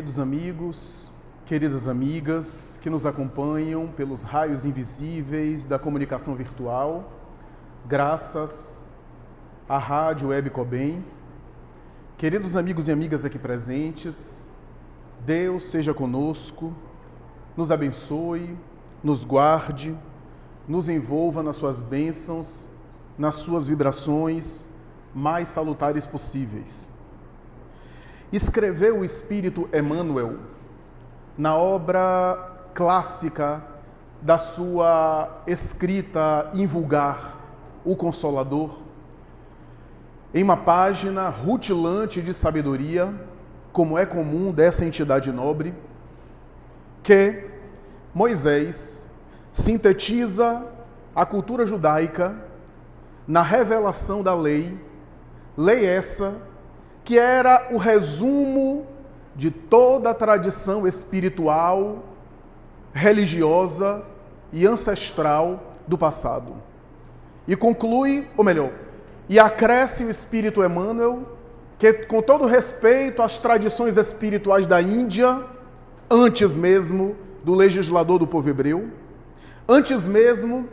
Queridos amigos, queridas amigas que nos acompanham pelos raios invisíveis da comunicação virtual, graças à Rádio Web Cobem, queridos amigos e amigas aqui presentes, Deus seja conosco, nos abençoe, nos guarde, nos envolva nas suas bênçãos, nas suas vibrações mais salutares possíveis. Escreveu o Espírito Emmanuel na obra clássica da sua escrita invulgar, O Consolador, em uma página rutilante de sabedoria, como é comum dessa entidade nobre, que Moisés sintetiza a cultura judaica na revelação da lei essa que era o resumo de toda a tradição espiritual, religiosa e ancestral do passado. E conclui, ou melhor, e acresce o Espírito Emmanuel, que com todo respeito às tradições espirituais da Índia, antes mesmo do legislador do povo hebreu, antes mesmo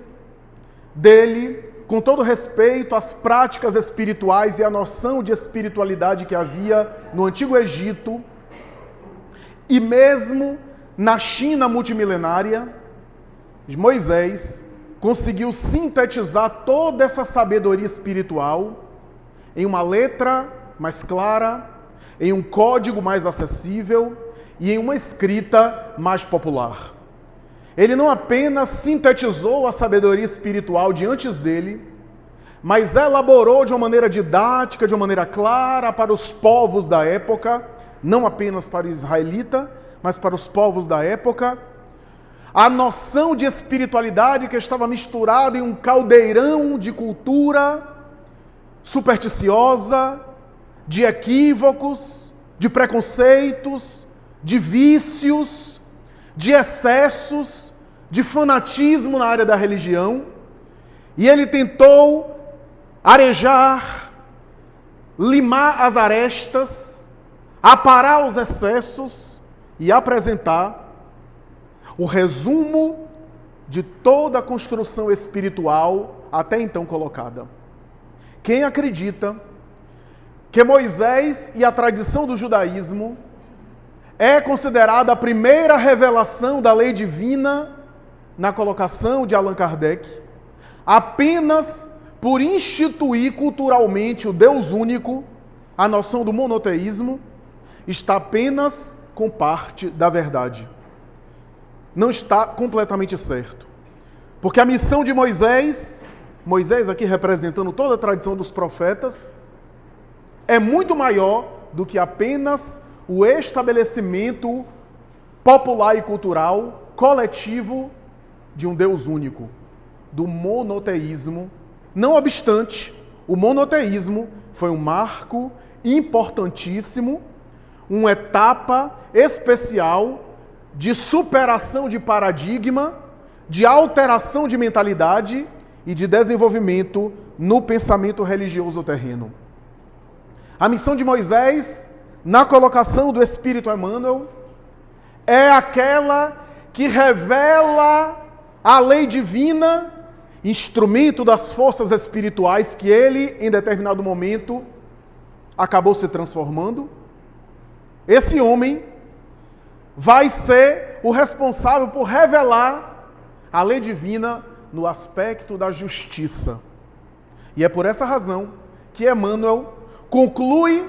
dele, com todo respeito às práticas espirituais e à noção de espiritualidade que havia no Antigo Egito, e mesmo na China multimilenária, Moisés conseguiu sintetizar toda essa sabedoria espiritual em uma letra mais clara, em um código mais acessível e em uma escrita mais popular. Ele não apenas sintetizou a sabedoria espiritual de antes dele, mas elaborou de uma maneira didática, de uma maneira clara para os povos da época, não apenas para o israelita, mas para os povos da época, a noção de espiritualidade que estava misturada em um caldeirão de cultura supersticiosa, de equívocos, de preconceitos, de vícios, de excessos, de fanatismo na área da religião, e ele tentou arejar, limar as arestas, aparar os excessos e apresentar o resumo de toda a construção espiritual até então colocada. Quem acredita que Moisés e a tradição do judaísmo é considerada a primeira revelação da lei divina na colocação de Allan Kardec, apenas por instituir culturalmente o Deus único, a noção do monoteísmo, está apenas com parte da verdade. Não está completamente certo. Porque a missão de Moisés aqui representando toda a tradição dos profetas, é muito maior do que apenas o estabelecimento popular e cultural coletivo de um Deus único, do monoteísmo. Não obstante, o monoteísmo foi um marco importantíssimo, uma etapa especial de superação de paradigma, de alteração de mentalidade e de desenvolvimento no pensamento religioso terreno. A missão de Moisés, na colocação do Espírito Emmanuel, é aquela que revela a lei divina, instrumento das forças espirituais que ele, em determinado momento, acabou se transformando. Esse homem vai ser o responsável por revelar a lei divina no aspecto da justiça. E é por essa razão que Emmanuel conclui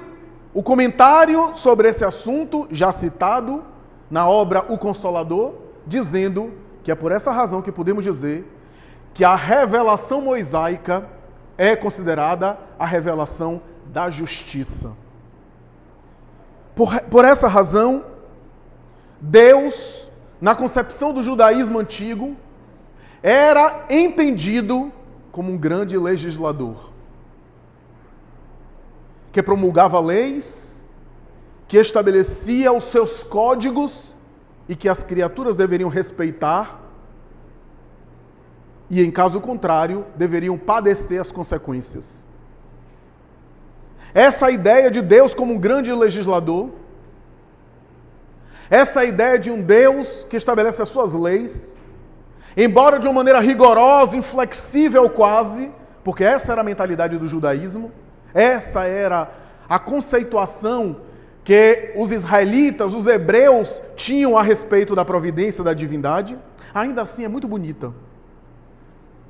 o comentário sobre esse assunto, já citado na obra O Consolador, dizendo que é por essa razão que podemos dizer que a revelação mosaica é considerada a revelação da justiça. Por essa razão, Deus, na concepção do judaísmo antigo, era entendido como um grande legislador, que promulgava leis, que estabelecia os seus códigos e que as criaturas deveriam respeitar e, em caso contrário, deveriam padecer as consequências. Essa ideia de Deus como um grande legislador Essa ideia de um Deus que estabelece as suas leis, embora de uma maneira rigorosa, inflexível quase, porque essa era a mentalidade do judaísmo, essa era a conceituação que os israelitas, os hebreus, tinham a respeito da providência da divindade, ainda assim é muito bonita.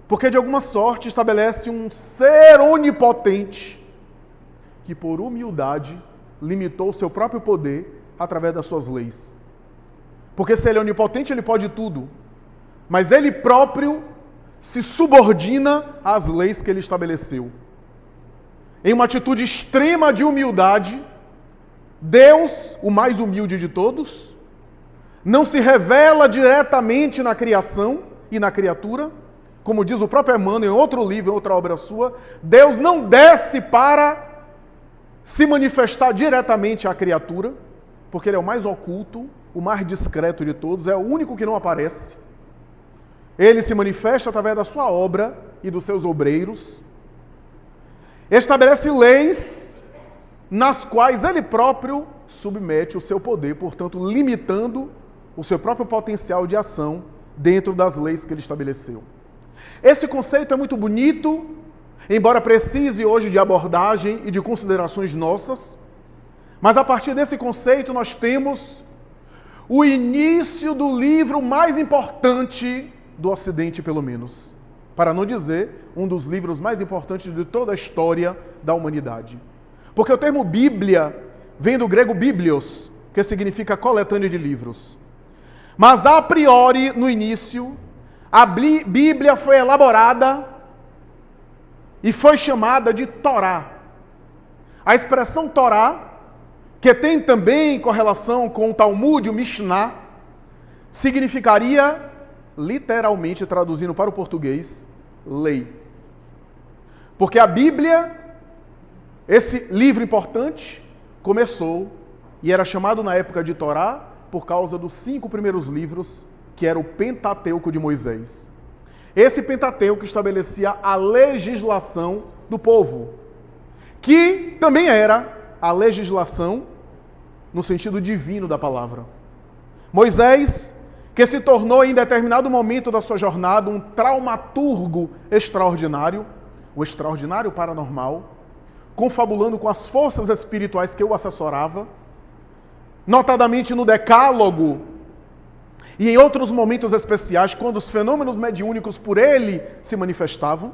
Porque de alguma sorte estabelece um ser onipotente que por humildade limitou o seu próprio poder através das suas leis. Porque se ele é onipotente, ele pode tudo. Mas ele próprio se subordina às leis que ele estabeleceu. Em uma atitude extrema de humildade, Deus, o mais humilde de todos, não se revela diretamente na criação e na criatura. Como diz o próprio Emmanuel em outro livro, em outra obra sua, Deus não desce para se manifestar diretamente à criatura, porque ele é o mais oculto, o mais discreto de todos, é o único que não aparece. Ele se manifesta através da sua obra e dos seus obreiros. Estabelece leis nas quais ele próprio submete o seu poder, portanto, limitando o seu próprio potencial de ação dentro das leis que ele estabeleceu. Esse conceito é muito bonito, embora precise hoje de abordagem e de considerações nossas, mas a partir desse conceito nós temos o início do livro mais importante do Ocidente, pelo menos, para não dizer um dos livros mais importantes de toda a história da humanidade. Porque o termo Bíblia vem do grego biblios, que significa coletânea de livros. Mas a priori, no início, a Bíblia foi elaborada e foi chamada de Torá. A expressão Torá, que tem também correlação com o Talmud, o Mishnah, significaria, literalmente traduzindo para o português, lei. Porque a Bíblia, esse livro importante, começou e era chamado na época de Torá por causa dos 5 primeiros livros, que era o Pentateuco de Moisés. Esse Pentateuco estabelecia a legislação do povo, que também era a legislação no sentido divino da palavra. Moisés, que se tornou em determinado momento da sua jornada um traumaturgo extraordinário, o extraordinário paranormal, confabulando com as forças espirituais que o assessorava, notadamente no Decálogo e em outros momentos especiais, quando os fenômenos mediúnicos por ele se manifestavam,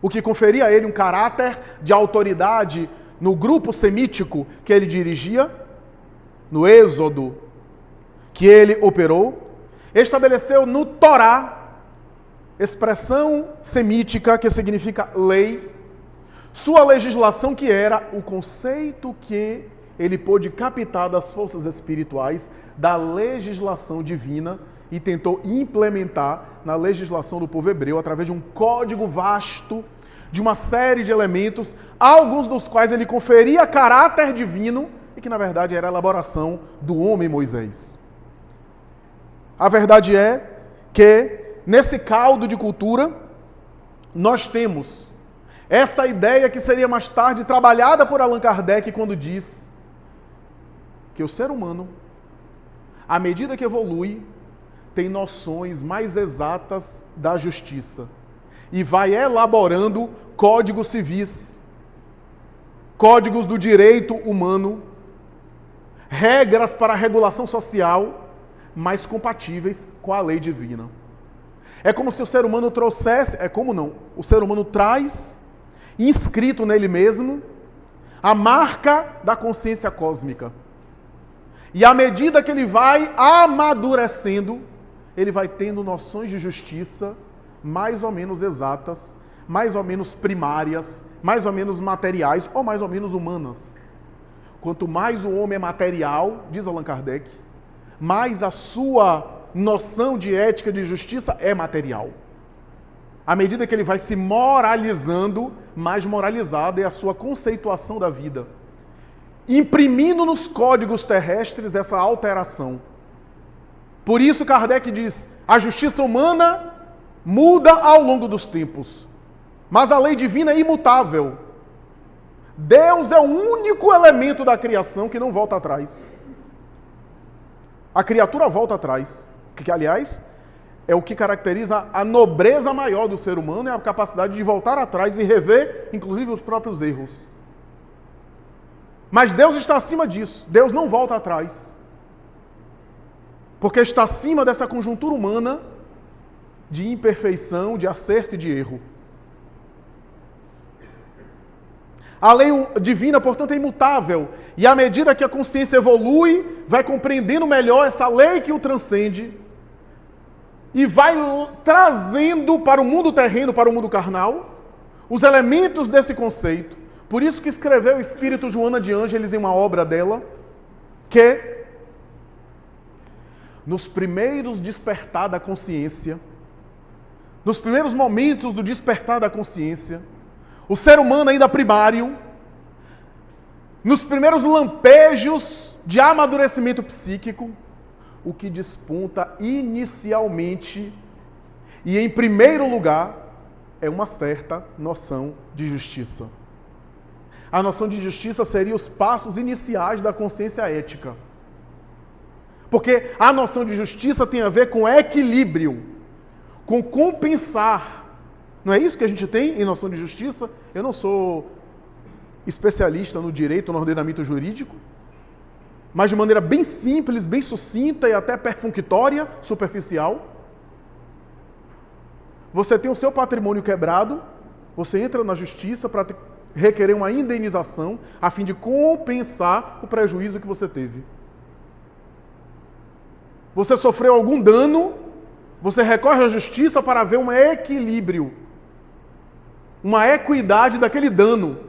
o que conferia a ele um caráter de autoridade no grupo semítico que ele dirigia, no Êxodo que ele operou, estabeleceu no Torá, expressão semítica que significa lei, sua legislação, que era o conceito que ele pôde captar das forças espirituais da legislação divina e tentou implementar na legislação do povo hebreu através de um código vasto, de uma série de elementos, alguns dos quais ele conferia caráter divino e que na verdade era a elaboração do homem Moisés. A verdade é que nesse caldo de cultura nós temos essa ideia que seria mais tarde trabalhada por Allan Kardec quando diz que o ser humano, à medida que evolui, tem noções mais exatas da justiça e vai elaborando códigos civis, códigos do direito humano, regras para a regulação social mais compatíveis com a lei divina. É como se o ser humano trouxesse, o ser humano traz, inscrito nele mesmo, a marca da consciência cósmica. E à medida que ele vai amadurecendo, ele vai tendo noções de justiça mais ou menos exatas, mais ou menos primárias, mais ou menos materiais ou mais ou menos humanas. Quanto mais o homem é material, diz Allan Kardec, mais a sua noção de ética de justiça é material. À medida que ele vai se moralizando, mais moralizada é a sua conceituação da vida, imprimindo nos códigos terrestres essa alteração. Por isso Kardec diz, a justiça humana muda ao longo dos tempos, mas a lei divina é imutável. Deus é o único elemento da criação que não volta atrás. a criatura volta atrás. Que, aliás, é o que caracteriza a nobreza maior do ser humano, é a capacidade de voltar atrás e rever, inclusive, os próprios erros. Mas Deus está acima disso. Deus não volta atrás. Porque está acima dessa conjuntura humana de imperfeição, de acerto e de erro. A lei divina, portanto, é imutável. E à medida que a consciência evolui, vai compreendendo melhor essa lei que o transcende e vai trazendo para o mundo terreno, para o mundo carnal, os elementos desse conceito. Por isso que escreveu o Espírito Joana de Ângeles em uma obra dela, que nos primeiros despertar da consciência, nos primeiros momentos do despertar da consciência, o ser humano ainda primário, nos primeiros lampejos de amadurecimento psíquico, o que desponta inicialmente e em primeiro lugar é uma certa noção de justiça. A noção de justiça seria os passos iniciais da consciência ética. Porque a noção de justiça tem a ver com equilíbrio, com compensar. Não é isso que a gente tem em noção de justiça? Eu não sou especialista no direito, no ordenamento jurídico, mas de maneira bem simples, bem sucinta e até perfunctória, superficial. Você tem o seu patrimônio quebrado, você entra na justiça para requerer uma indenização a fim de compensar o prejuízo que você teve. Você sofreu algum dano, você recorre à justiça para ver um equilíbrio, uma equidade daquele dano,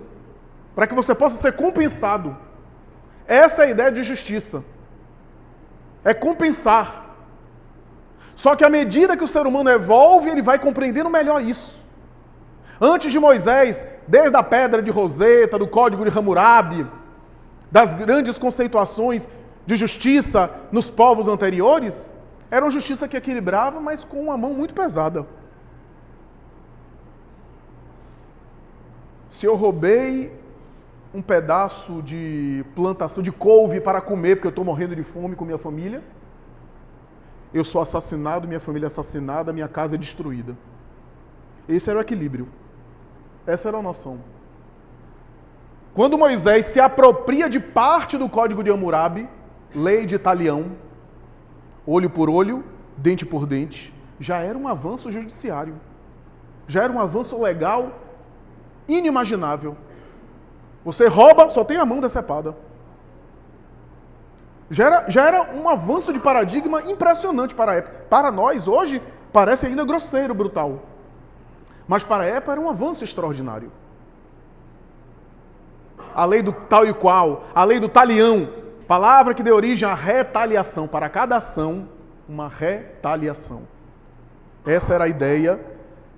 para que você possa ser compensado. Essa é a ideia de justiça. É compensar. Só que à medida que o ser humano evolve, ele vai compreendendo melhor isso. Antes de Moisés, desde a pedra de Roseta, do Código de Hammurabi, das grandes conceituações de justiça nos povos anteriores, era uma justiça que equilibrava, mas com uma mão muito pesada. Se eu roubei um pedaço de plantação de couve para comer, porque eu estou morrendo de fome com minha família, eu sou assassinado, minha família é assassinada, minha casa é destruída. Esse era o equilíbrio. Essa era a noção. Quando Moisés se apropria de parte do Código de Hammurabi, lei de talião, olho por olho, dente por dente, já era um avanço judiciário. Já era um avanço legal inimaginável. Você rouba, só tem a mão decepada. Já era um avanço de paradigma impressionante para a época. Para nós, hoje, parece ainda grosseiro, brutal. Mas para a época era um avanço extraordinário. A lei do tal e qual, a lei do talião, palavra que deu origem à retaliação. Para cada ação, uma retaliação. Essa era a ideia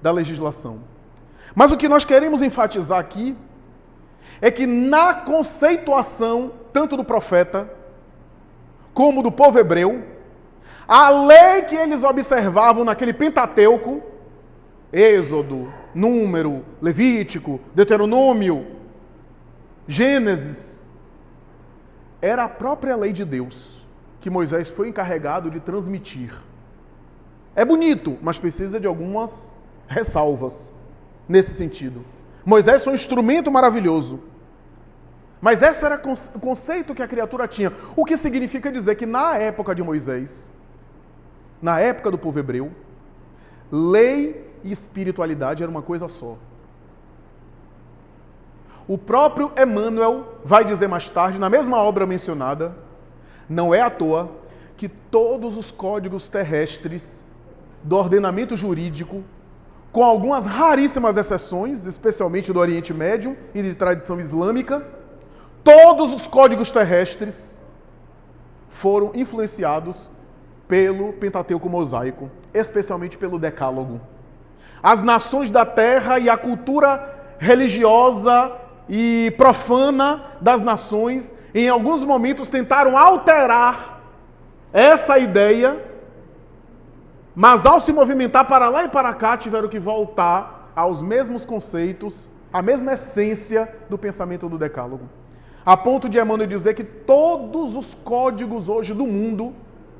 da legislação. Mas o que nós queremos enfatizar aqui é que na conceituação, tanto do profeta como do povo hebreu, a lei que eles observavam naquele Pentateuco, Êxodo, Número, Levítico, Deuteronômio, Gênesis, era a própria lei de Deus que Moisés foi encarregado de transmitir. É bonito, mas precisa de algumas ressalvas nesse sentido. Moisés foi um instrumento maravilhoso. Mas esse era o conceito que a criatura tinha. O que significa dizer que na época de Moisés, na época do povo hebreu, lei e espiritualidade era uma coisa só. O próprio Emmanuel vai dizer mais tarde, na mesma obra mencionada, não é à toa que todos os códigos terrestres do ordenamento jurídico, com algumas raríssimas exceções, especialmente do Oriente Médio e de tradição islâmica, todos os códigos terrestres foram influenciados pelo Pentateuco mosaico, especialmente pelo Decálogo. As nações da terra e a cultura religiosa e profana das nações, em alguns momentos tentaram alterar essa ideia, mas ao se movimentar para lá e para cá, tiveram que voltar aos mesmos conceitos, à mesma essência do pensamento do Decálogo. A ponto de Emmanuel dizer que todos os códigos hoje do mundo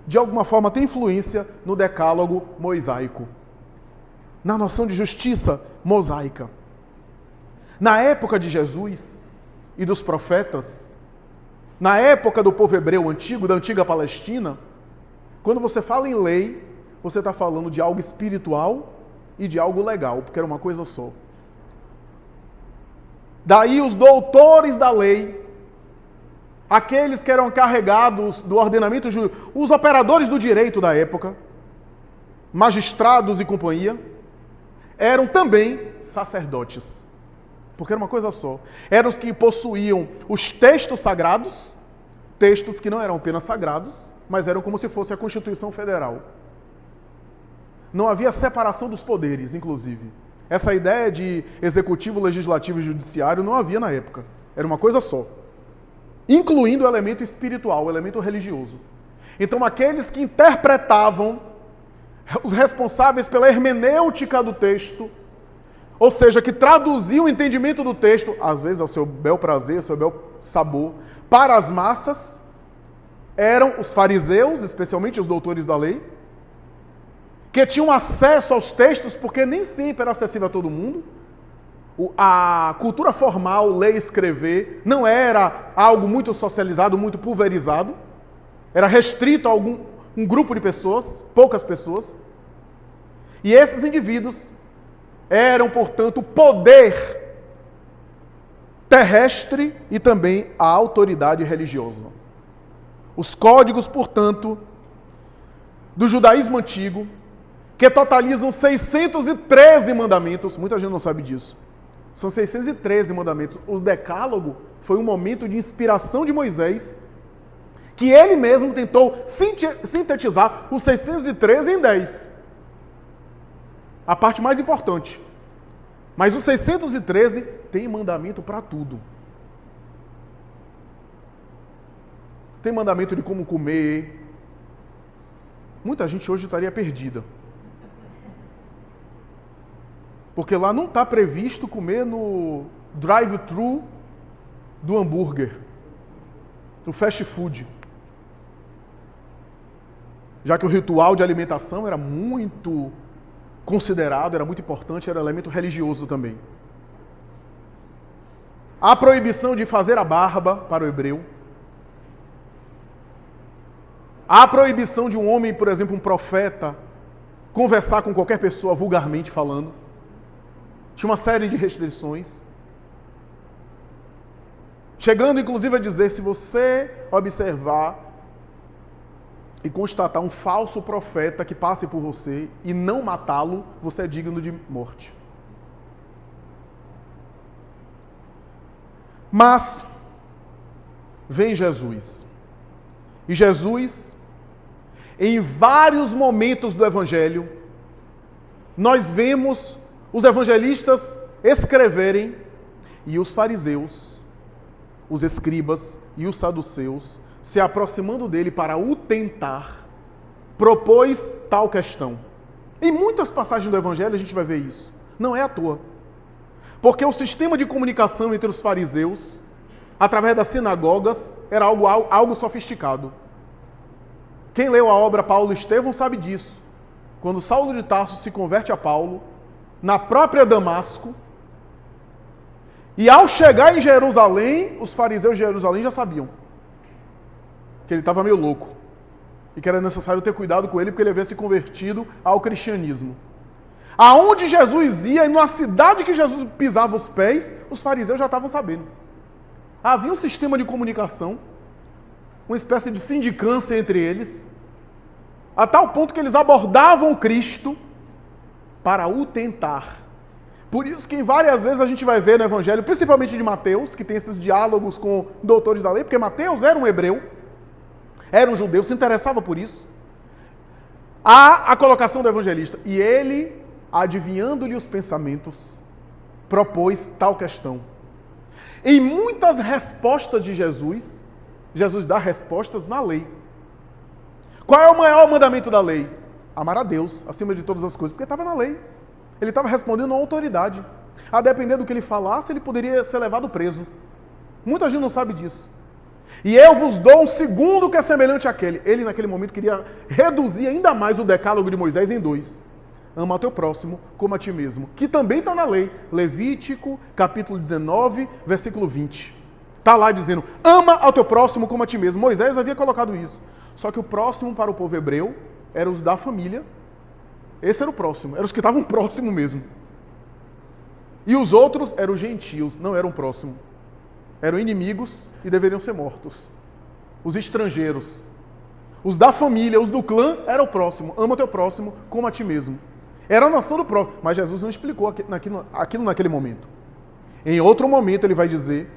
de alguma forma tem influência no decálogo mosaico, na noção de justiça mosaica. Na época de Jesus e dos profetas, na época do povo hebreu antigo, da antiga Palestina, quando você fala em lei, você está falando de algo espiritual e de algo legal, porque era uma coisa só. Daí os doutores da lei, aqueles que eram carregados do ordenamento jurídico, os operadores do direito da época, magistrados e companhia, eram também sacerdotes. Porque era uma coisa só. Eram os que possuíam os textos sagrados, textos que não eram apenas sagrados, mas eram como se fosse a Constituição Federal. Não havia separação dos poderes, inclusive. Essa ideia de executivo, legislativo e judiciário não havia na época. Era uma coisa só. Incluindo o elemento espiritual, o elemento religioso. Então, aqueles que interpretavam, os responsáveis pela hermenêutica do texto, ou seja, que traduziam o entendimento do texto, às vezes ao seu bel prazer, ao seu bel sabor, para as massas, eram os fariseus, especialmente os doutores da lei, que tinham acesso aos textos, porque nem sempre era acessível a todo mundo. A cultura formal, ler e escrever, não era algo muito socializado, muito pulverizado. Era restrito a um grupo de pessoas, poucas pessoas. E esses indivíduos eram, portanto, o poder terrestre e também a autoridade religiosa. Os códigos, portanto, do judaísmo antigo, que totalizam 613 mandamentos, muita gente não sabe disso. São 613 mandamentos. O decálogo foi um momento de inspiração de Moisés, que ele mesmo tentou sintetizar os 613 em 10. A parte mais importante. Mas os 613 tem mandamento para tudo. Tem mandamento de como comer. Muita gente hoje estaria perdida. Porque lá não está previsto comer no drive-thru do hambúrguer, no fast food. Já que o ritual de alimentação era muito considerado, era muito importante, era elemento religioso também. A proibição de fazer a barba para o hebreu. A proibição de um homem, por exemplo, um profeta, conversar com qualquer pessoa vulgarmente falando. Tinha uma série de restrições. Chegando, inclusive, a dizer, se você observar e constatar um falso profeta que passe por você e não matá-lo, você é digno de morte. Mas vem Jesus. E Jesus, em vários momentos do Evangelho, nós vemos os evangelistas escreverem e os fariseus, os escribas e os saduceus, se aproximando dele para o tentar, propôs tal questão. Em muitas passagens do Evangelho a gente vai ver isso. Não é à toa. Porque o sistema de comunicação entre os fariseus, através das sinagogas, era algo sofisticado. Quem leu a obra Paulo e Estevão sabe disso. Quando Saulo de Tarso se converte a Paulo, na própria Damasco, e ao chegar em Jerusalém, os fariseus de Jerusalém já sabiam que ele estava meio louco e que era necessário ter cuidado com ele porque ele havia se convertido ao cristianismo. Aonde Jesus ia, e numa cidade que Jesus pisava os pés, os fariseus já estavam sabendo. Havia um sistema de comunicação, uma espécie de sindicância entre eles, a tal ponto que eles abordavam o Cristo para o tentar. Por isso que várias vezes a gente vai ver no Evangelho, principalmente de Mateus, que tem esses diálogos com doutores da lei, porque Mateus era um hebreu, era um judeu, se interessava por isso. Há a colocação do evangelista. E ele, adivinhando-lhe os pensamentos, propôs tal questão. Em muitas respostas de Jesus, Jesus dá respostas na lei. Qual é o maior mandamento da lei? Amar a Deus acima de todas as coisas, porque estava na lei. Ele estava respondendo à autoridade. A depender do que ele falasse, ele poderia ser levado preso. Muita gente não sabe disso. E eu vos dou um segundo que é semelhante àquele. Ele, naquele momento, queria reduzir ainda mais o decálogo de Moisés em 2. Ama ao teu próximo como a ti mesmo. Que também está na lei. Levítico, capítulo 19, versículo 20. Está lá dizendo, ama ao teu próximo como a ti mesmo. Moisés havia colocado isso. Só que o próximo para o povo hebreu eram os da família. Esse era o próximo. Eram os que estavam próximo mesmo. E os outros eram os gentios, não eram próximo. Eram inimigos e deveriam ser mortos. Os estrangeiros. Os da família, os do clã, eram o próximo. Ama teu próximo como a ti mesmo. Era a noção do próximo. Mas Jesus não explicou aquilo naquele momento. Em outro momento ele vai dizer,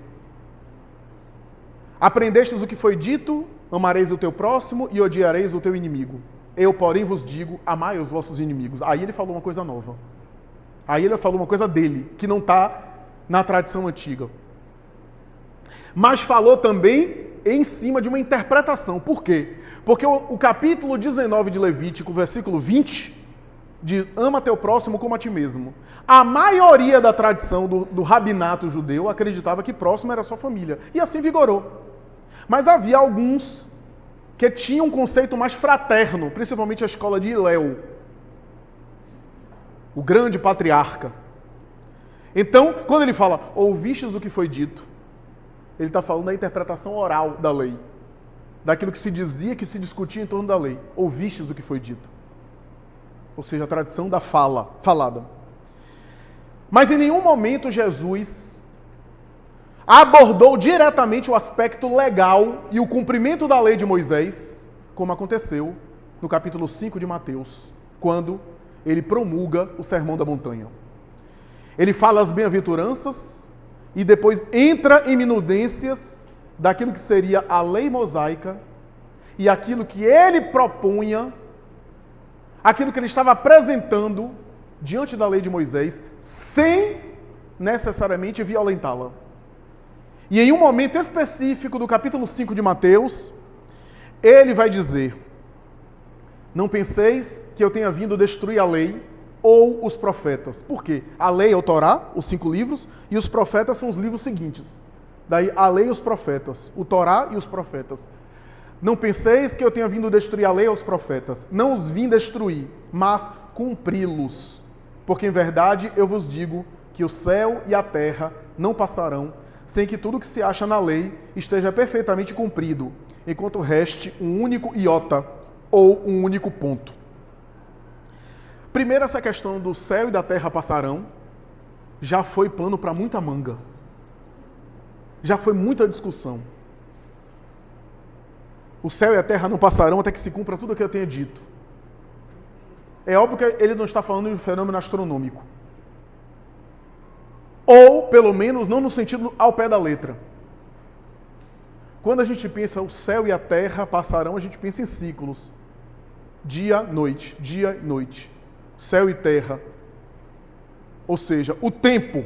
aprendestes o que foi dito, amareis o teu próximo e odiareis o teu inimigo. Eu, porém, vos digo, amai os vossos inimigos. Aí ele falou uma coisa nova. Aí ele falou uma coisa dele, que não está na tradição antiga. Mas falou também em cima de uma interpretação. Por quê? Porque o capítulo 19 de Levítico, versículo 20, diz, ama teu próximo como a ti mesmo. A maioria da tradição do rabinato judeu acreditava que próximo era só família. E assim vigorou. Mas havia alguns que tinham um conceito mais fraterno, principalmente a escola de Hilel, o grande patriarca. Então, quando ele fala, ouvistes o que foi dito, ele está falando da interpretação oral da lei, daquilo que se dizia, que se discutia em torno da lei. Ouvistes o que foi dito. Ou seja, a tradição da falada. Mas em nenhum momento Jesus abordou diretamente o aspecto legal e o cumprimento da lei de Moisés, como aconteceu no capítulo 5 de Mateus, quando ele promulga o Sermão da Montanha. Ele fala as bem-aventuranças e depois entra em minudências daquilo que seria a lei mosaica e aquilo que ele propunha, aquilo que ele estava apresentando diante da lei de Moisés, sem necessariamente violentá-la. E em um momento específico do capítulo 5 de Mateus, ele vai dizer, não penseis que eu tenha vindo destruir a lei ou os profetas. Por quê? A lei é o Torá, os 5 livros, e os profetas são os livros seguintes. Daí a lei e os profetas, o Torá e os profetas. Não penseis que eu tenha vindo destruir a lei ou os profetas. Não os vim destruir, mas cumpri-los. Porque em verdade eu vos digo que o céu e a terra não passarão sem que tudo que se acha na lei esteja perfeitamente cumprido, enquanto reste um único iota ou um único ponto. Primeiro, essa questão do céu e da terra passarão já foi pano para muita manga. Já foi muita discussão. O céu e a terra não passarão até que se cumpra tudo o que eu tenha dito. É óbvio que ele não está falando de um fenômeno astronômico. Ou, pelo menos, não no sentido ao pé da letra. Quando a gente pensa o céu e a terra passarão, a gente pensa em ciclos. Dia, noite, dia e noite. Céu e terra. Ou seja, o tempo.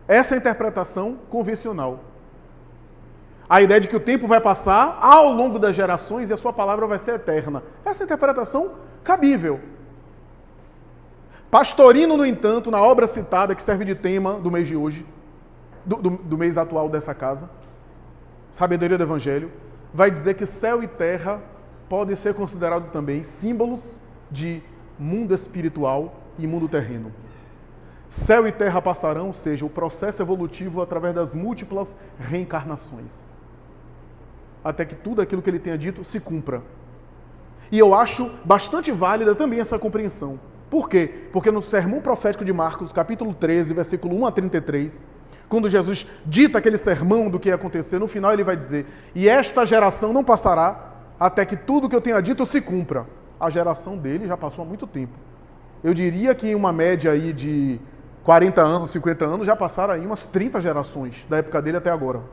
Essa é a interpretação convencional. A ideia de que o tempo vai passar ao longo das gerações e a sua palavra vai ser eterna. Essa é a interpretação cabível. Pastorino, no entanto, na obra citada, que serve de tema do mês de hoje, do mês atual dessa casa, Sabedoria do Evangelho, vai dizer que céu e terra podem ser considerados também símbolos de mundo espiritual e mundo terreno. Céu e terra passarão, ou seja, o processo evolutivo através das múltiplas reencarnações, até que tudo aquilo que ele tenha dito se cumpra. E eu acho bastante válida também essa compreensão. Por quê? Porque no sermão profético de Marcos, capítulo 13, versículo 1 a 33, quando Jesus dita aquele sermão do que ia acontecer, no final ele vai dizer, e esta geração não passará até que tudo que eu tenha dito se cumpra. A geração dele já passou há muito tempo. Eu diria que em uma média aí de 40 anos, 50 anos, já passaram aí umas 30 gerações, da época dele até agora.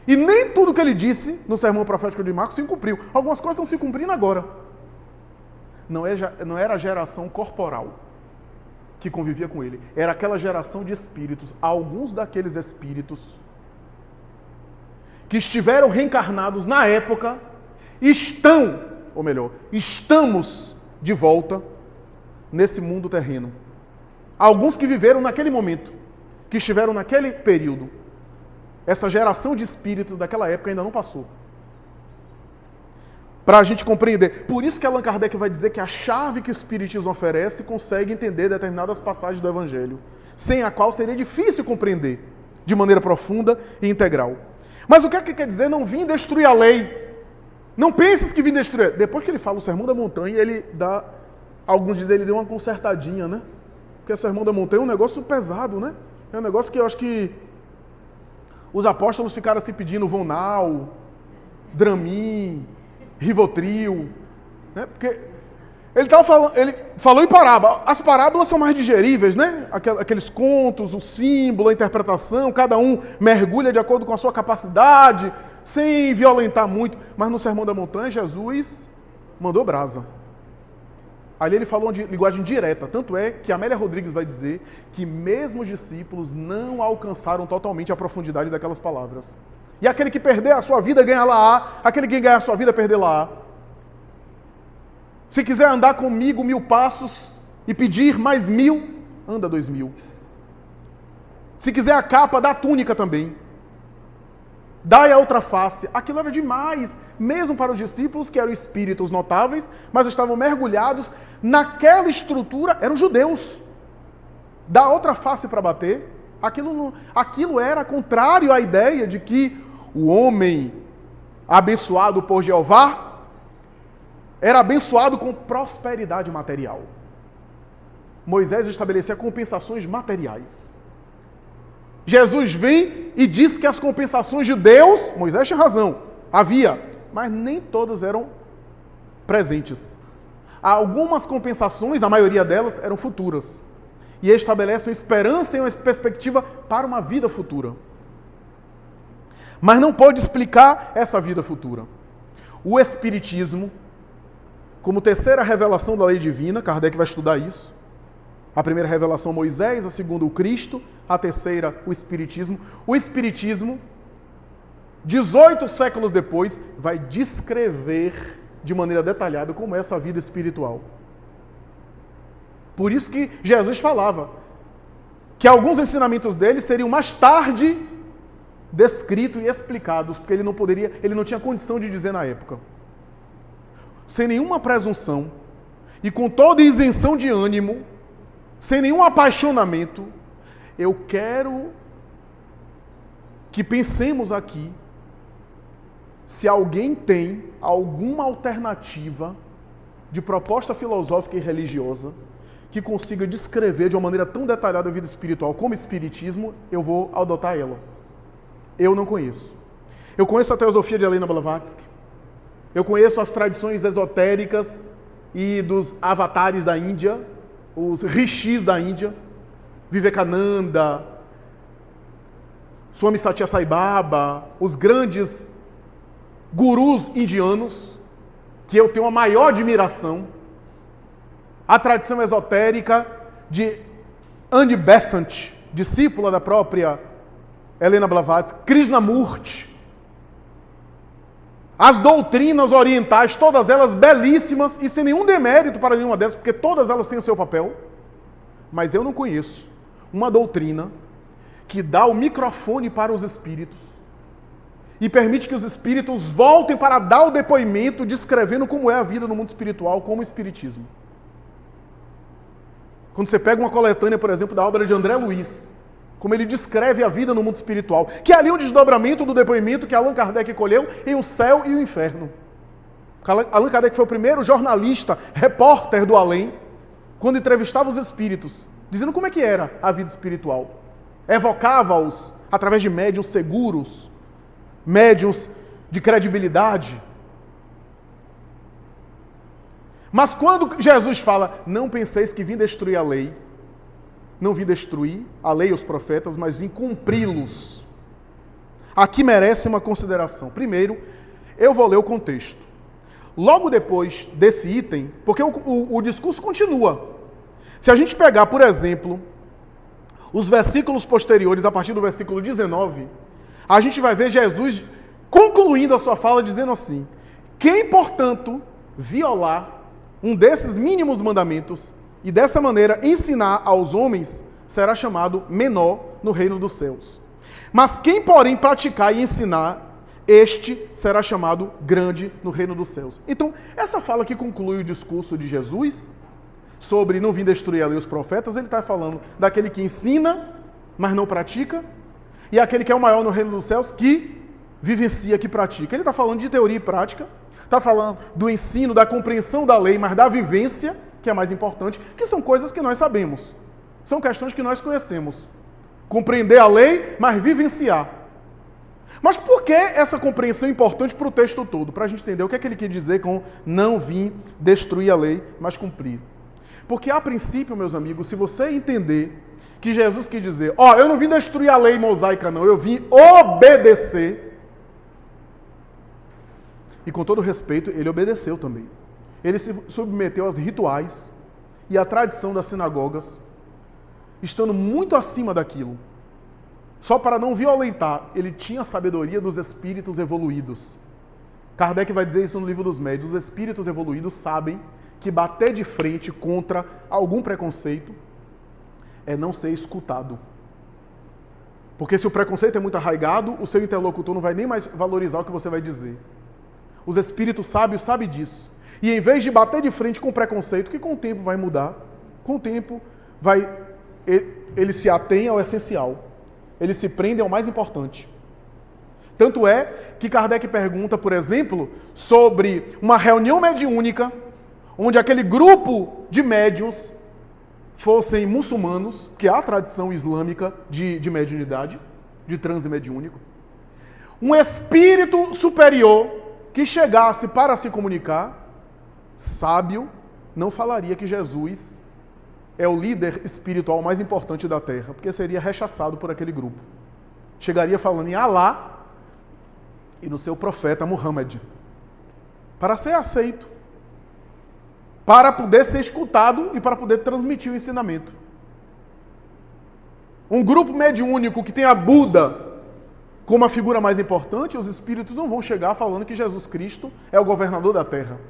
E nem tudo que ele disse no sermão profético de Marcos se cumpriu. Algumas coisas estão se cumprindo agora. Não era a geração corporal que convivia com ele. Era aquela geração de espíritos. Alguns daqueles espíritos que estiveram reencarnados na época estamos de volta nesse mundo terreno. Alguns que viveram naquele momento, que estiveram naquele período. essa geração de espíritos daquela época ainda não passou. Para a gente compreender. Por isso que Allan Kardec vai dizer que a chave que o Espiritismo oferece consegue entender determinadas passagens do Evangelho, sem a qual seria difícil compreender de maneira profunda e integral. Mas o que é que quer dizer não vim destruir a lei? Não penses que vim destruir. Depois que ele fala o Sermão da Montanha, ele dá, alguns dizem, ele deu uma consertadinha, né? Porque o Sermão da Montanha é um negócio pesado, né? É um negócio que eu acho que os apóstolos ficaram se pedindo Vonal, Dramin, Rivotril, né? Porque ele falou em parábola. As parábolas são mais digeríveis, né? Aqueles contos, o símbolo, a interpretação, cada um mergulha de acordo com a sua capacidade, sem violentar muito. Mas no Sermão da Montanha, Jesus mandou brasa. Ali ele falou de linguagem direta. Tanto é que Amélia Rodrigues vai dizer que mesmo os discípulos não alcançaram totalmente a profundidade daquelas palavras. E aquele que perder a sua vida, ganha lá. Aquele que ganhar a sua vida, perder lá. Se quiser andar comigo 1000 passos e pedir mais 1000, anda 2000. Se quiser a capa, dá a túnica também. Dai a outra face. Aquilo era demais, mesmo para os discípulos, que eram espíritos notáveis, mas estavam mergulhados naquela estrutura, eram judeus. Dá a outra face para bater. Aquilo era contrário à ideia de que o homem abençoado por Jeová era abençoado com prosperidade material. Moisés estabelecia compensações materiais. Jesus vem e diz que as compensações de Deus, Moisés tinha razão, havia, mas nem todas eram presentes. Algumas compensações, a maioria delas, eram futuras. E estabelece uma esperança e uma perspectiva para uma vida futura. Mas não pode explicar essa vida futura. O Espiritismo, como terceira revelação da lei divina, Kardec vai estudar isso. A primeira revelação, Moisés, a segunda, o Cristo, a terceira, o Espiritismo. O Espiritismo, 18 séculos depois, vai descrever de maneira detalhada como é essa vida espiritual. Por isso que Jesus falava que alguns ensinamentos dele seriam mais tarde descritos e explicados, porque ele não tinha condição de dizer na época. Sem nenhuma presunção e com toda isenção de ânimo, sem nenhum apaixonamento, eu quero que pensemos aqui se alguém tem alguma alternativa de proposta filosófica e religiosa que consiga descrever de uma maneira tão detalhada a vida espiritual como o Espiritismo, eu vou adotar ela. Eu não conheço. Eu conheço a teosofia de Helena Blavatsky. Eu conheço as tradições esotéricas e dos avatares da Índia, os rishis da Índia, Vivekananda, Swami Satya Sai Baba, os grandes gurus indianos, que eu tenho a maior admiração. A tradição esotérica de Annie Besant, discípula da própria Helena Blavatsky, Krishnamurti, as doutrinas orientais, todas elas belíssimas e sem nenhum demérito para nenhuma delas, porque todas elas têm o seu papel, mas eu não conheço uma doutrina que dá o microfone para os espíritos e permite que os espíritos voltem para dar o depoimento descrevendo como é a vida no mundo espiritual, como o Espiritismo. Quando você pega uma coletânea, por exemplo, da obra de André Luiz, como ele descreve a vida no mundo espiritual, que é ali um desdobramento do depoimento que Allan Kardec colheu em O Céu e o Inferno. Allan Kardec foi o primeiro jornalista, repórter do além, quando entrevistava os espíritos, dizendo como é que era a vida espiritual. Evocava-os através de médiuns seguros, médiuns de credibilidade. Mas quando Jesus fala, não penseis que vim destruir a lei, não vim destruir a lei e os profetas, mas vim cumpri-los. Aqui merece uma consideração. Primeiro, eu vou ler o contexto. Logo depois desse item, porque o discurso continua. Se a gente pegar, por exemplo, os versículos posteriores, a partir do versículo 19, a gente vai ver Jesus concluindo a sua fala dizendo assim: quem, portanto, violar um desses mínimos mandamentos e dessa maneira ensinar aos homens, será chamado menor no reino dos céus. Mas quem, porém, praticar e ensinar, este será chamado grande no reino dos céus. Então, essa fala que conclui o discurso de Jesus sobre não vir destruir a lei e os profetas, ele está falando daquele que ensina, mas não pratica, e aquele que é o maior no reino dos céus, que vivencia, que pratica. Ele está falando de teoria e prática, está falando do ensino, da compreensão da lei, mas da vivência, que é mais importante, que são coisas que nós sabemos. São questões que nós conhecemos. Compreender a lei, mas vivenciar. Mas por que essa compreensão é importante para o texto todo? Para a gente entender o que é que ele quer dizer com não vim destruir a lei, mas cumprir. Porque a princípio, meus amigos, se você entender que Jesus quis dizer, eu não vim destruir a lei mosaica não, eu vim obedecer. E com todo respeito, ele obedeceu também. Ele se submeteu aos rituais e à tradição das sinagogas, estando muito acima daquilo. Só para não violentar, ele tinha a sabedoria dos espíritos evoluídos. Kardec vai dizer isso no Livro dos Médiuns. Os espíritos evoluídos sabem que bater de frente contra algum preconceito é não ser escutado. Porque se o preconceito é muito arraigado, o seu interlocutor não vai nem mais valorizar o que você vai dizer. Os espíritos sábios sabem disso. E em vez de bater de frente com o preconceito, que com o tempo vai mudar, com o tempo ele se atém ao essencial. Eles se prendem ao mais importante. Tanto é que Kardec pergunta, por exemplo, sobre uma reunião mediúnica, onde aquele grupo de médiuns fossem muçulmanos, que há a tradição islâmica de mediunidade, de transe mediúnico. Um espírito superior que chegasse para se comunicar, sábio, não falaria que Jesus é o líder espiritual mais importante da Terra, porque seria rechaçado por aquele grupo. Chegaria falando em Alá e no seu profeta Muhammad, para ser aceito, para poder ser escutado e para poder transmitir o ensinamento. Um grupo mediúnico que tem a Buda como a figura mais importante, os espíritos não vão chegar falando que Jesus Cristo é o governador da Terra.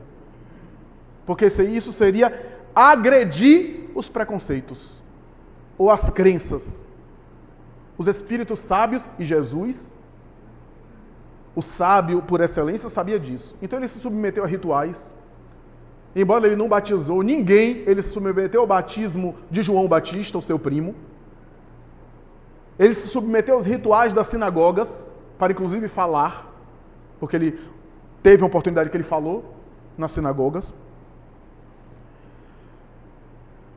Porque isso seria agredir os preconceitos ou as crenças. Os espíritos sábios e Jesus, o sábio por excelência, sabia disso. Então ele se submeteu a rituais. Embora ele não batizou ninguém, ele se submeteu ao batismo de João Batista, o seu primo. Ele se submeteu aos rituais das sinagogas, para inclusive falar, porque ele teve uma oportunidade que ele falou nas sinagogas.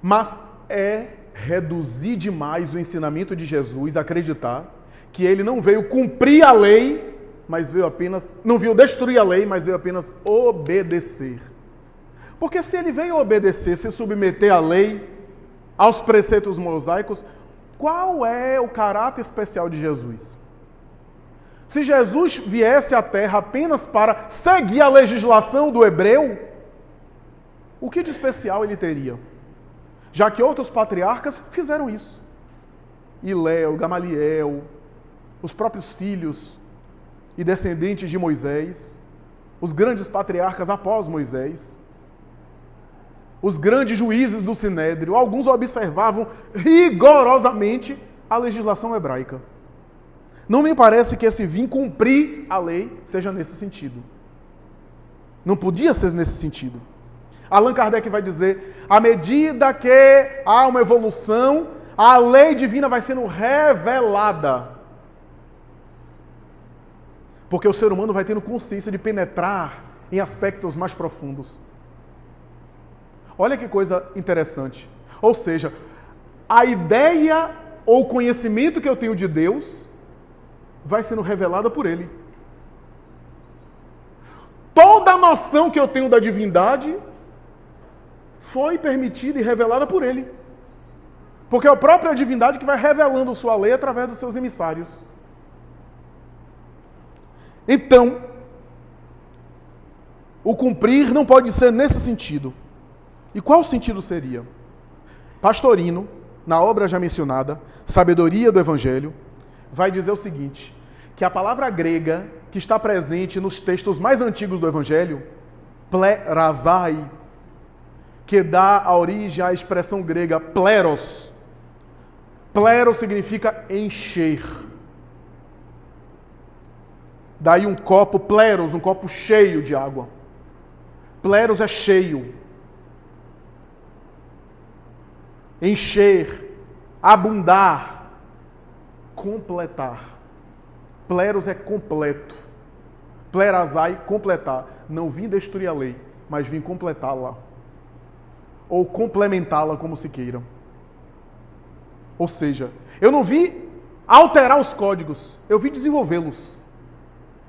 Mas é reduzir demais o ensinamento de Jesus, acreditar que ele não veio cumprir a lei, mas veio apenas, não veio destruir a lei, mas veio apenas obedecer. Porque se ele veio obedecer, se submeter à lei, aos preceitos mosaicos, qual é o caráter especial de Jesus? Se Jesus viesse à Terra apenas para seguir a legislação do hebreu, o que de especial ele teria? Já que outros patriarcas fizeram isso. Hilel, Gamaliel, os próprios filhos e descendentes de Moisés, os grandes patriarcas após Moisés, os grandes juízes do Sinédrio, alguns observavam rigorosamente a legislação hebraica. Não me parece que esse vir cumprir a lei seja nesse sentido. Não podia ser nesse sentido. Allan Kardec vai dizer, à medida que há uma evolução, a lei divina vai sendo revelada. Porque o ser humano vai tendo consciência de penetrar em aspectos mais profundos. Olha que coisa interessante. Ou seja, a ideia ou conhecimento que eu tenho de Deus vai sendo revelada por Ele. Toda a noção que eu tenho da divindade foi permitida e revelada por Ele. Porque é a própria divindade que vai revelando sua lei através dos seus emissários. Então, o cumprir não pode ser nesse sentido. E qual sentido seria? Pastorino, na obra já mencionada, Sabedoria do Evangelho, vai dizer o seguinte, que a palavra grega que está presente nos textos mais antigos do Evangelho, plerasai, que dá a origem à expressão grega pleros. Pleros significa encher. Daí um copo, pleros, um copo cheio de água. Pleros é cheio. Encher, abundar, completar. Pleros é completo. Plerasai, completar. Não vim destruir a lei, mas vim completá-la. Ou complementá-la, como se queira. Ou seja, eu não vim alterar os códigos, eu vim desenvolvê-los.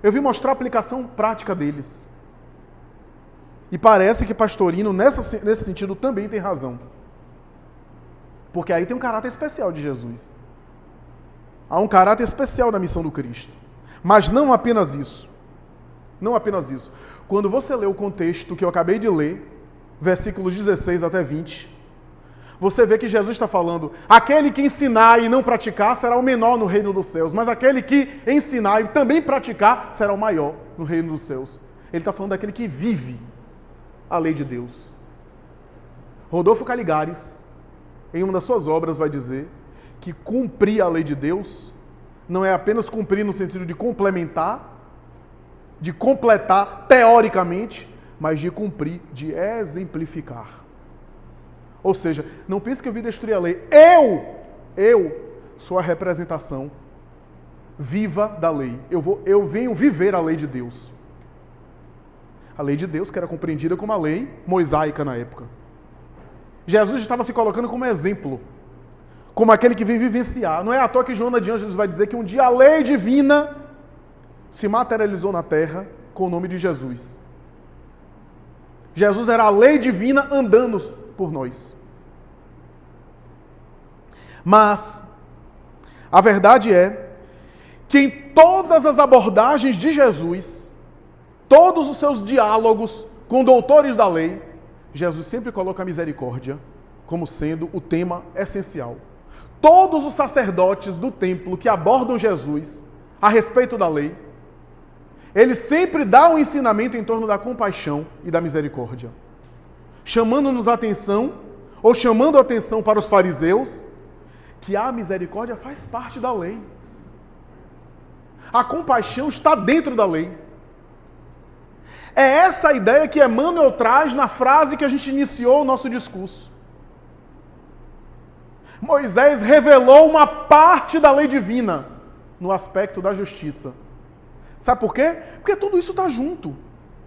Eu vim mostrar a aplicação prática deles. E parece que Pastorino, nesse sentido, também tem razão. Porque aí tem um caráter especial de Jesus. Há um caráter especial na missão do Cristo. Mas não apenas isso. Não apenas isso. Quando você lê o contexto que eu acabei de ler, versículos 16 até 20, você vê que Jesus está falando: aquele que ensinar e não praticar será o menor no reino dos céus, mas aquele que ensinar e também praticar será o maior no reino dos céus. Ele está falando daquele que vive a lei de Deus. Rodolfo Caligares, em uma das suas obras, vai dizer que cumprir a lei de Deus não é apenas cumprir no sentido de complementar, de completar teoricamente, mas de cumprir, de exemplificar. Ou seja, não pense que eu vim destruir a lei. Eu sou a representação viva da lei. Eu venho viver a lei de Deus. A lei de Deus, que era compreendida como a lei mosaica na época. Jesus estava se colocando como exemplo, como aquele que vem vivenciar. Não é à toa que Joana de Ângeles vai dizer que um dia a lei divina se materializou na terra com o nome de Jesus. Jesus era a lei divina andando por nós. Mas a verdade é que em todas as abordagens de Jesus, todos os seus diálogos com doutores da lei, Jesus sempre coloca a misericórdia como sendo o tema essencial. Todos os sacerdotes do templo que abordam Jesus a respeito da lei, ele sempre dá um ensinamento em torno da compaixão e da misericórdia, chamando-nos a atenção, ou chamando a atenção para os fariseus, que a misericórdia faz parte da lei. A compaixão está dentro da lei. É essa a ideia que Emmanuel traz na frase que a gente iniciou o nosso discurso. Moisés revelou uma parte da lei divina no aspecto da justiça. Sabe por quê? Porque tudo isso está junto.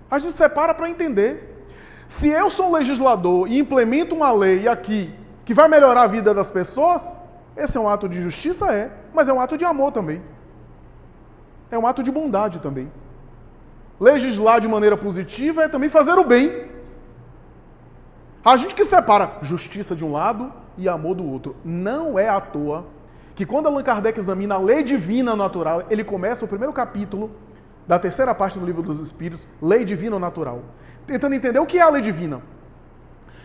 A gente separa para entender. Se eu sou um legislador e implemento uma lei aqui que vai melhorar a vida das pessoas, esse é um ato de justiça? Mas é um ato de amor também. É um ato de bondade também. Legislar de maneira positiva é também fazer o bem. A gente que separa justiça de um lado e amor do outro. Não é à toa que quando Allan Kardec examina a lei divina natural, ele começa o primeiro capítulo da terceira parte do Livro dos Espíritos, lei divina ou natural, tentando entender o que é a lei divina.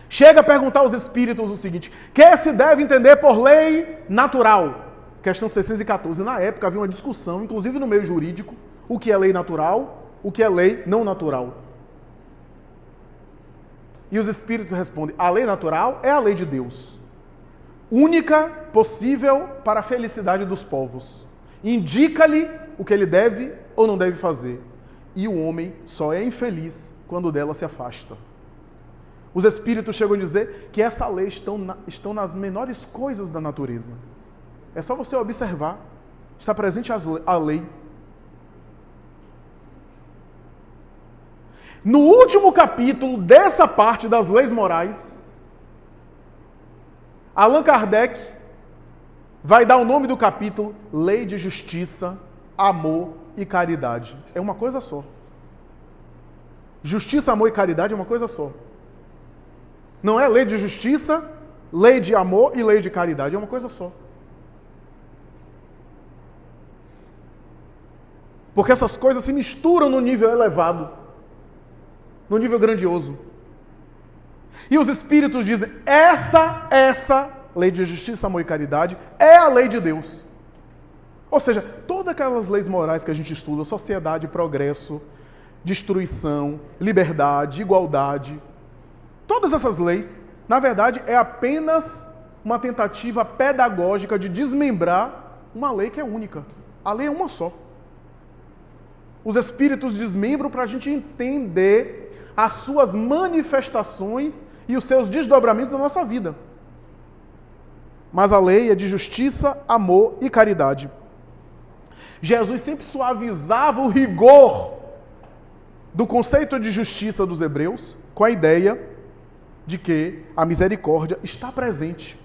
Chega a perguntar aos espíritos o seguinte: que se deve entender por lei natural? Questão 614. Na época havia uma discussão, inclusive no meio jurídico, o que é lei natural, o que é lei não natural. E os espíritos respondem: a lei natural é a lei de Deus, única, possível para a felicidade dos povos. Indica-lhe o que ele deve ou não deve fazer. E o homem só é infeliz quando dela se afasta. Os espíritos chegam a dizer que essa lei estão nas menores coisas da natureza. É só você observar. Está presente a lei. No último capítulo dessa parte das leis morais, Allan Kardec vai dar o nome do capítulo Lei de Justiça, Amor e Caridade. É uma coisa só. Justiça, amor e caridade é uma coisa só. Não é lei de justiça, lei de amor e lei de caridade. É uma coisa só. Porque essas coisas se misturam no nível elevado, no nível grandioso. E os espíritos dizem: essa lei de justiça, amor e caridade é a lei de Deus. Ou seja, todas aquelas leis morais que a gente estuda, sociedade, progresso, destruição, liberdade, igualdade, todas essas leis, na verdade, é apenas uma tentativa pedagógica de desmembrar uma lei que é única. A lei é uma só. os Espíritos desmembram para a gente entender as suas manifestações e os seus desdobramentos na nossa vida. Mas a lei é de justiça, amor e caridade. Jesus sempre suavizava o rigor do conceito de justiça dos hebreus com a ideia de que a misericórdia está presente.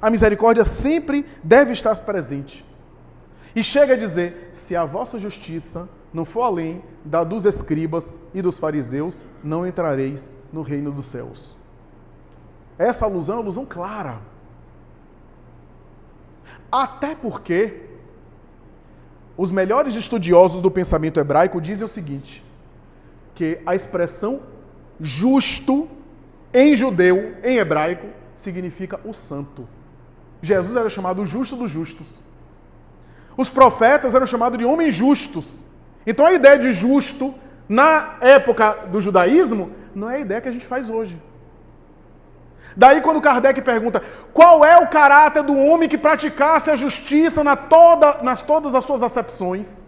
A misericórdia sempre deve estar presente. E chega a dizer, se a vossa justiça não for além da dos escribas e dos fariseus, não entrareis no reino dos céus. Essa alusão é uma alusão clara. Até porque os melhores estudiosos do pensamento hebraico dizem o seguinte, que a expressão justo em judeu, em hebraico, significa o santo. Jesus era chamado o justo dos justos. Os profetas eram chamados de homens justos. Então a ideia de justo, na época do judaísmo, não é a ideia que a gente faz hoje. Daí quando Kardec pergunta, qual é o caráter do homem que praticasse a justiça nas todas as suas acepções?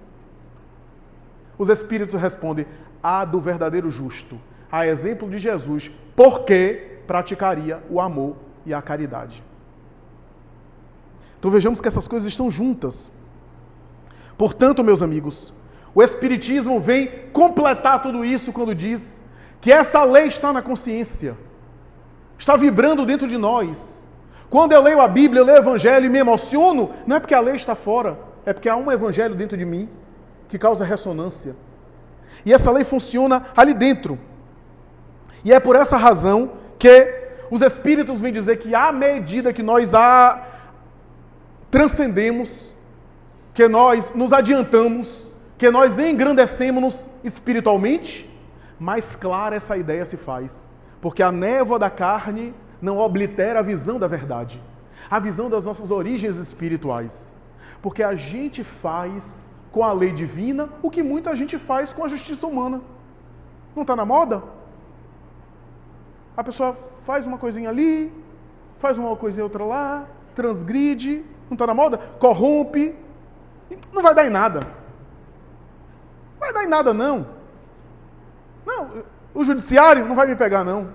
Os Espíritos respondem, a do verdadeiro justo, a exemplo de Jesus, porque praticaria o amor e a caridade. Então vejamos que essas coisas estão juntas. Portanto, meus amigos, o Espiritismo vem completar tudo isso quando diz que essa lei está na consciência, está vibrando dentro de nós. Quando eu leio a Bíblia, eu leio o Evangelho e me emociono, não é porque a lei está fora, é porque há um Evangelho dentro de mim que causa ressonância. E essa lei funciona ali dentro. E é por essa razão que os Espíritos vêm dizer que à medida que nós a transcendemos, que nós nos adiantamos, que nós engrandecemos-nos espiritualmente, mais clara essa ideia se faz. Porque a névoa da carne não oblitera a visão da verdade, a visão das nossas origens espirituais. Porque a gente faz com a lei divina o que muita gente faz com a justiça humana. Não está na moda? A pessoa faz uma coisinha ali, faz uma coisinha outra lá, transgride, não está na moda? Corrompe, não vai dar em nada. Não vai dar em nada, não. Não, o judiciário não vai me pegar, não.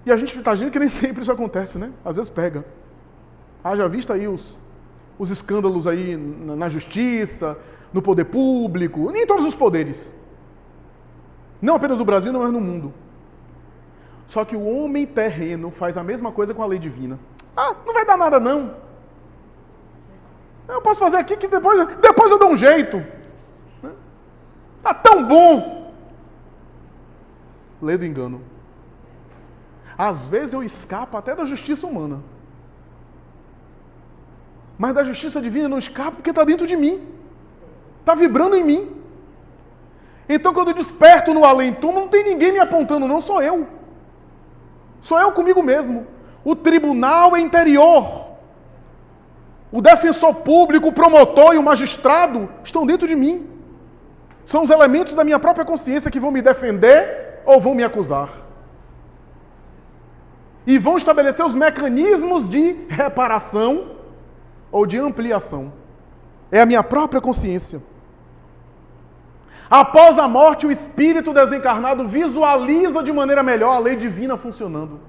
E a gente está dizendo que nem sempre isso acontece, né? Às vezes pega. Haja vista aí os escândalos aí na justiça, no poder público, nem em todos os poderes. Não apenas no Brasil, mas no mundo. Só que o homem terreno faz a mesma coisa com a lei divina. Ah, não vai dar nada não. Eu posso fazer aqui que depois eu dou um jeito. Tá tão bom. Lei do engano. Às vezes eu escapo até da justiça humana. Mas da justiça divina eu não escapo porque está dentro de mim. Está vibrando em mim. Então quando eu desperto no além-túmulo, não tem ninguém me apontando, não, sou eu. Sou eu comigo mesmo. O tribunal é interior. O defensor público, o promotor e o magistrado estão dentro de mim. São os elementos da minha própria consciência que vão me defender ou vão me acusar. E vão estabelecer os mecanismos de reparação ou de ampliação. É a minha própria consciência. Após a morte, o espírito desencarnado visualiza de maneira melhor a lei divina funcionando.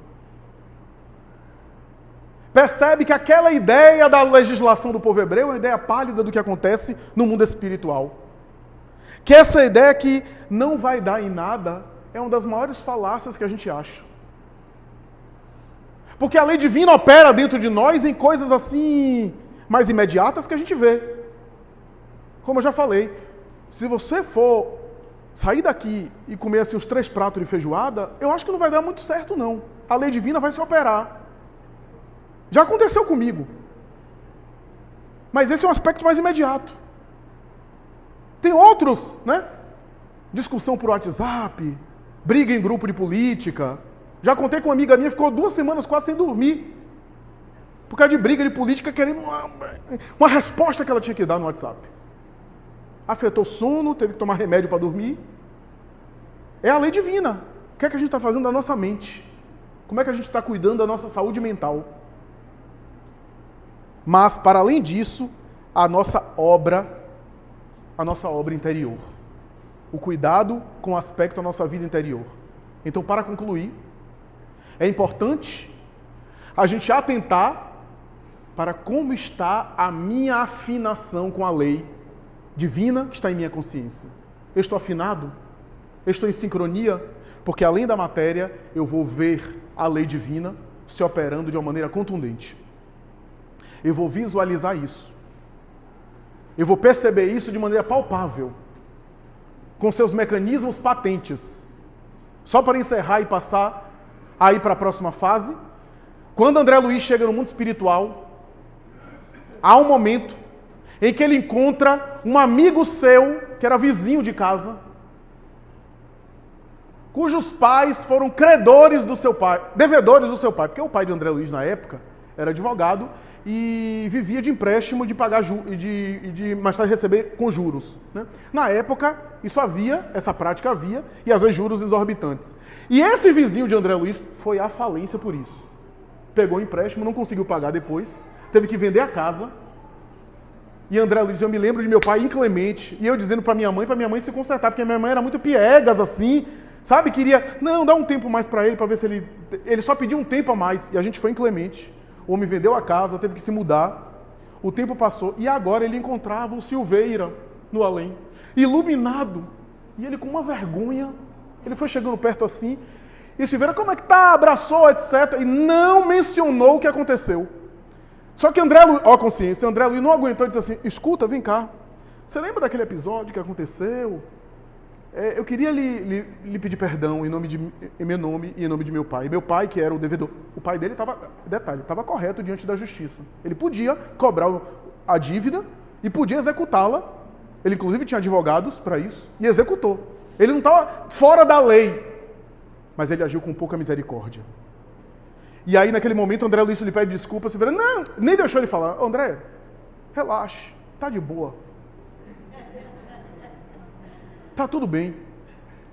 Percebe que aquela ideia da legislação do povo hebreu é uma ideia pálida do que acontece no mundo espiritual. Que essa ideia que não vai dar em nada é uma das maiores falácias que a gente acha. Porque a lei divina opera dentro de nós em coisas assim mais imediatas que a gente vê. Como eu já falei, se você for sair daqui e comer assim uns 3 pratos de feijoada, eu acho que não vai dar muito certo não. A lei divina vai se operar. Já aconteceu comigo. Mas esse é um aspecto mais imediato. Tem outros, né? Discussão por WhatsApp, briga em grupo de política. Já contei com uma amiga minha, ficou 2 semanas quase sem dormir. Por causa de briga de política, querendo uma resposta que ela tinha que dar no WhatsApp. Afetou o sono, teve que tomar remédio para dormir. É a lei divina. O que é que a gente está fazendo da nossa mente? Como é que a gente está cuidando da nossa saúde mental? Mas, para além disso, a nossa obra a nossa obra interior. O cuidado com o aspecto da nossa vida interior. Então, para concluir, é importante a gente atentar para como está a minha afinação com a lei divina que está em minha consciência. Eu estou afinado? Eu estou em sincronia? Porque além da matéria, eu vou ver a lei divina se operando de uma maneira contundente. Eu vou visualizar isso. Eu vou perceber isso de maneira palpável, com seus mecanismos patentes. Só para encerrar e passar aí para a próxima fase, quando André Luiz chega no mundo espiritual, há um momento em que ele encontra um amigo seu, que era vizinho de casa, cujos pais foram credores do seu pai, devedores do seu pai, porque o pai de André Luiz, na época, era advogado e vivia de empréstimo, de pagar e de mais tarde receber com juros, né? Na época, isso havia, essa prática havia, e às vezes juros exorbitantes. E esse vizinho de André Luiz foi à falência por isso. Pegou o empréstimo, não conseguiu pagar depois, teve que vender a casa. E André Luiz, eu me lembro de meu pai inclemente, e eu dizendo para minha mãe se consertar, porque minha mãe era muito piegas assim, sabe? Queria, não, dá um tempo mais para ele, para ver se ele só pediu um tempo a mais, e a gente foi inclemente. O homem vendeu a casa, teve que se mudar, o tempo passou, e agora ele encontrava o Silveira no além, iluminado, e ele com uma vergonha, ele foi chegando perto assim, e Silveira, como é que tá? Abraçou, etc. E não mencionou o que aconteceu. Só que André Luiz, ó a consciência, André Luiz não aguentou e disse assim, escuta, vem cá, você lembra daquele episódio que aconteceu? Eu queria lhe pedir perdão em meu nome e em nome de meu pai. Meu pai, que era o devedor, o pai dele estava correto diante da justiça. Ele podia cobrar a dívida e podia executá-la. Ele, inclusive, tinha advogados para isso e executou. Ele não estava fora da lei, mas ele agiu com pouca misericórdia. E aí, naquele momento, André Luiz lhe pede desculpa. Você vira, não, nem deixou ele falar. André, relaxe, tá de boa. Tá tudo bem.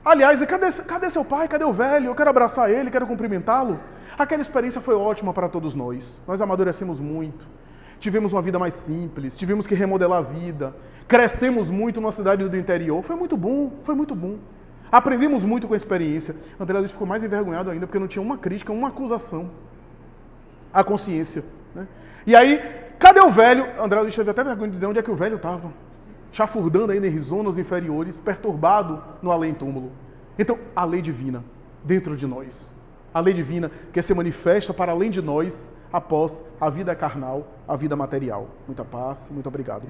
Aliás, cadê seu pai? Cadê o velho? Eu quero abraçar ele, quero cumprimentá-lo. Aquela experiência foi ótima para todos nós. Nós amadurecemos muito. Tivemos uma vida mais simples. Tivemos que remodelar a vida. Crescemos muito numa cidade do interior. Foi muito bom, foi muito bom. Aprendemos muito com a experiência. André Luiz ficou mais envergonhado ainda, porque não tinha uma crítica, uma acusação à consciência, né? E aí, cadê o velho? André Luiz teve até vergonha de dizer onde é que o velho estava. Chafurdando aí nas zonas inferiores, perturbado no além-túmulo. Então, a lei divina dentro de nós. A lei divina que se manifesta para além de nós após a vida carnal, a vida material. Muita paz, muito obrigado.